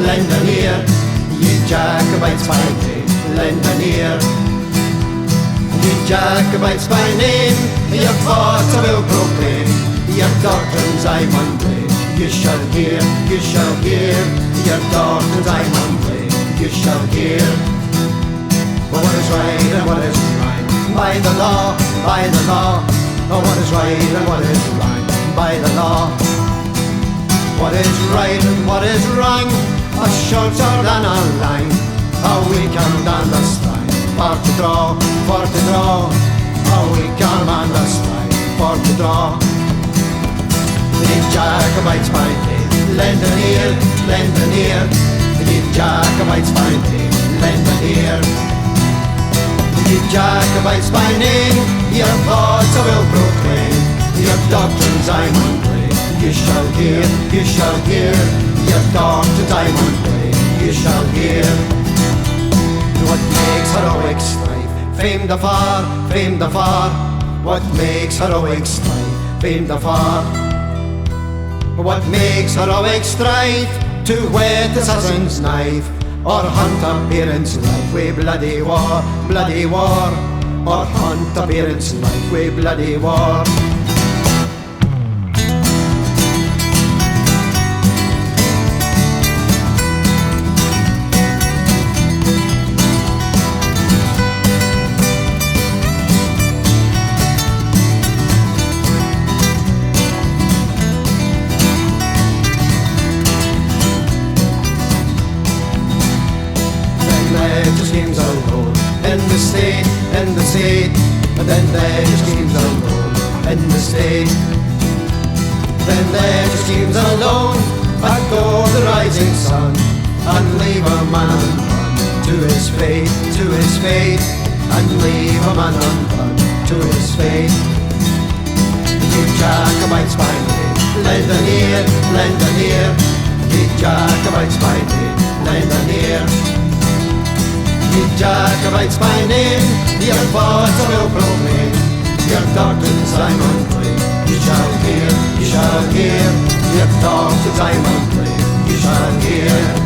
lend an ear, ye Jacobites by name, lend an ear. Ye Jacobites by name, your thoughts I will proclaim, your doctrines I munblade, you shall hear, your doctrines I munblade, you shall hear. What is right and what is wrong, by the law, by the law. Oh, what is right and what is wrong, by the law. What is right and what is wrong, a shorter than a line, how we can understand, for to draw, how we can understand, for to draw. The Jacobites by name, lend an ear, lend an ear. The Jacobites by name, lend an ear. The Jacobites by name, your thoughts I will proclaim, your doctrines I munblade, you shall hear, your doctrines I munblade, you shall hear. What makes heroic strife, famed afar, famed afar. What makes heroic strife, famed afar. What makes heroic strife, to whet assassin's knife, or hunt a parent's life with bloody war, or hunt a parent's life with bloody war. Schemes alone in the state, and then there just schemes alone in the state. Then there just schemes alone, and go the rising sun, and leave a man undone to his fate, and leave a man undone to his fate. You Jacobites by name, lend an ear, lend an ear. You Jacobites by name, lend an ear. Ye Jacobites by name, your thoughts I will proclaim, your doctrines I munblade, you shall hear, your doctrines I munblade, you shall hear.